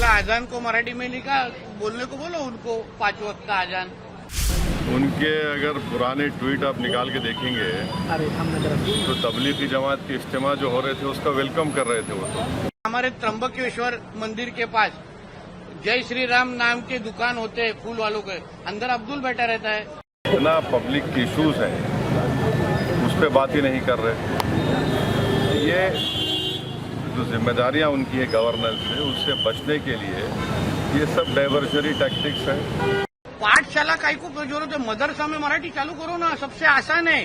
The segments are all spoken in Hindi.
बोला अजान को मराठी में लिखा, बोलने को बोलो उनको 5 वक्त का अजान। उनके अगर पुराने ट्वीट आप निकाल के देखेंगे तो तबलीगी जमात के इज्तिमा जो हो रहे थे उसका वेलकम कर रहे थे वो तो। हमारे त्र्यंबकेश्वर मंदिर के पास जय श्री राम नाम के दुकान होते हैं फूल वालों के, अंदर अब्दुल बैठा रहता है। इतना पब्लिक के इशूज हैं उस पर बात ही नहीं कर रहे। ये जो जिम्मेदारियां उनकी है गवर्नेंस से, उससे बचने के लिए ये सब डाइवर्जरी टैक्टिक्स हैं। पाठशाला काय को जरूरत है, मदरसा में मराठी चालू करो ना, सबसे आसान है।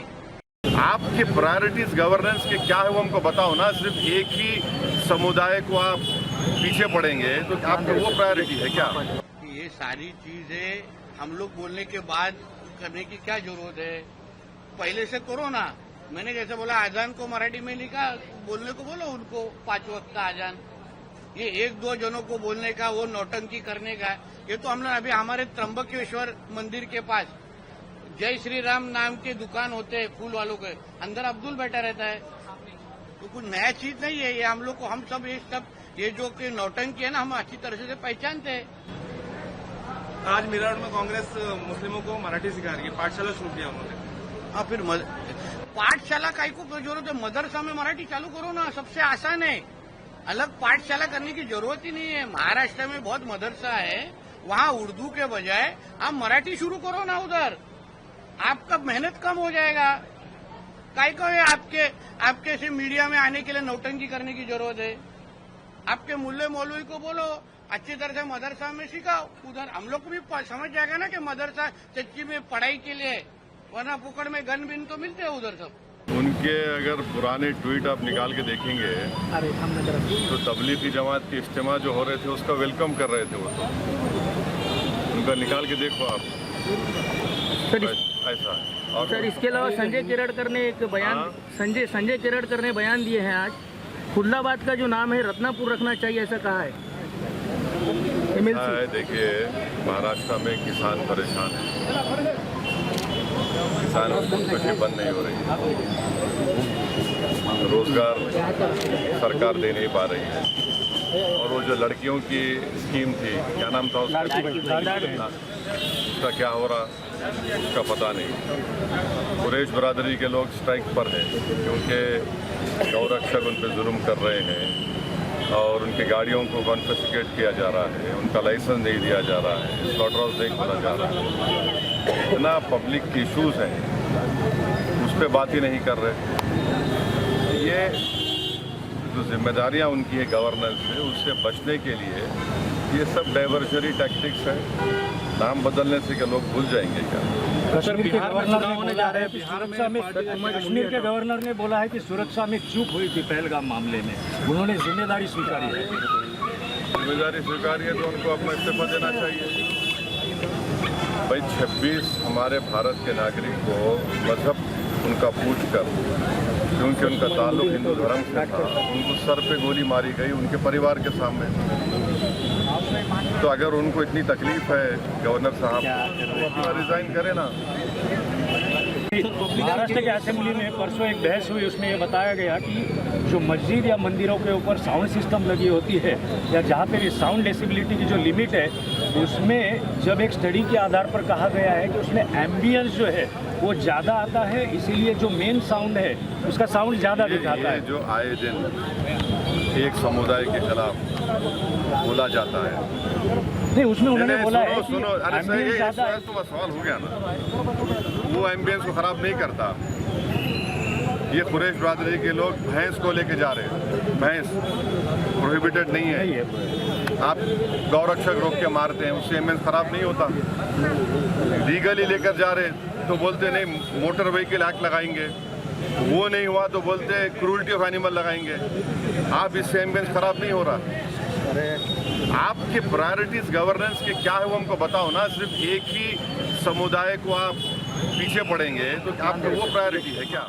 आपकी प्रायोरिटीज गवर्नेंस के क्या है वो हमको बताओ ना। सिर्फ एक ही समुदाय को आप पीछे पड़ेंगे तो आपकी वो प्रायोरिटी है क्या? ये सारी चीजें हम लोग बोलने के बाद करने की क्या जरूरत है? पहले से करो ना। मैंने जैसे बोला अजान को मराठी में लिखा, बोलने को बोलो उनको 5 वक्त का अजान। ये 1-2 जनों को बोलने का, वो नौटंकी करने का, ये तो हम लोग अभी हमारे त्र्यंबकेश्वर मंदिर के पास जय श्री राम नाम के दुकान होते हैं फूल वालों के, अंदर अब्दुल बैठा रहता है। तो कुछ नया चीज नहीं है ये, हम लोग को, हम सब ये जो कि नौटंकी है ना, हम अच्छी तरह से पहचानते हैं। आज मेरठ में कांग्रेस मुस्लिमों को मराठी सिखा रही है, पाठशाला शुरू किया उन्होंने। हाँ, फिर पाठशाला काय को जरूरत है, मदरसा में मराठी चालू करो ना, सबसे आसान है। अलग पाठशाला करने की जरूरत ही नहीं है। महाराष्ट्र में बहुत मदरसा है, वहाँ उर्दू के बजाय आप मराठी शुरू करो ना उधर, आपका मेहनत कम हो जाएगा। काय को है आपके से मीडिया में आने के लिए नौटंकी करने की जरूरत है? आपके मुल्ले मौलवी को बोलो अच्छी तरह से मदरसा में सिखाओ, उधर हम लोग को भी समझ जाएगा ना कि मदरसा सच्ची में पढ़ाई के लिए, वरना पुकड़ में गन बिन तो मिलते हैं उधर सब। उनके अगर पुराने ट्वीट आप निकाल के देखेंगे तो तबलीगी जमात के इज्तिमा जो हो रहे थे उसका वेलकम कर रहे थे वो तो। उनका निकाल के देखो आप ऐसा। और सर इसके अलावा संजय केरड़कर ने एक बयान, संजय केरड़कर ने बयान दिए हैं आज, खुल्लाबाद का जो नाम है रत्नापुर रखना चाहिए ऐसा कहा है। देखिए महाराष्ट्र में किसान परेशान है, किसानों की खुदकुशी बंद नहीं हो रही है, रोजगार सरकार दे नहीं पा रही है, और वो जो लड़कियों की स्कीम थी, क्या नाम था उसका क्या हो रहा उसका पता नहीं। कुरैश बरादरी के लोग स्ट्राइक पर हैं क्योंकि गौरक्षक उन पर जुल्म कर रहे हैं और उनकी गाड़ियों को कॉन्फिस्केट किया जा रहा है, उनका लाइसेंस नहीं दिया जा रहा है, स्लॉटर हाउस नहीं खोला जा रहा है। इतना पब्लिक के इशूज हैं उस पर बात ही नहीं कर रहे। ये जो जिम्मेदारियां उनकी है गवर्नेंस से, उससे बचने के लिए ये सब डाइवर्जरी टैक्टिक्स हैं। नाम बदलने से क्या लोग भूल जाएंगे क्या? कश्मीर के गवर्नर ने बोला है कि सुरक्षा में, कश्मीर के गवर्नर ने बोला है कि सुरक्षा में चूक हुई थी पहलगाम मामले में, उन्होंने जिम्मेदारी स्वीकारी है। जिम्मेदारी स्वीकारी है तो उनको अपना इस्तीफा देना चाहिए। भाई 26 हमारे भारत के नागरिक को मजहब उनका पूछ कर, क्योंकि उनका ताल्लुक हिंदू धर्म से था, उनको सर पे गोली मारी गई उनके परिवार के सामने। तो अगर उनको इतनी तकलीफ है गवर्नर साहब, तो रिजाइन करें ना। महाराष्ट्र के असेंबली में परसों एक बहस हुई, उसमें ये बताया गया कि जो मस्जिद या मंदिरों के ऊपर साउंड सिस्टम लगी होती है या जहाँ पे साउंड डेसिबिलिटी की जो लिमिट है, उसमें जब एक स्टडी के आधार पर कहा गया है कि उसमें एम्बियंस जो है वो ज़्यादा आता है, इसीलिए जो मेन साउंड है उसका साउंड ज़्यादा दिखाता है। जो आए दिन एक समुदाय के खिलाफ बोला जाता है, नहीं उसमें उन्होंने बोला है कि तो सवाल हो गया ना, वो एम्बियंस को खराब नहीं करता। ये कुरैश बरादरी के लोग भैंस को लेके जा रहे हैं, भैंस प्रोहिबिटेड नहीं है, आप गौरक्षक रोक के मारते हैं, उससे एम्बियंस खराब नहीं होता। लीगली लेकर जा रहे तो बोलते नहीं मोटर व्हीकल एक्ट लगाएंगे, वो नहीं हुआ तो बोलते क्रूरल्टी ऑफ एनिमल लगाएंगे। आप इससे एम्बियंस खराब नहीं हो रहा। आपकी प्रायोरिटीज गवर्नेंस के क्या है वो हमको बताओ ना। सिर्फ एक ही समुदाय को आप पीछे पड़ेंगे तो आपकी वो प्रायोरिटी है क्या?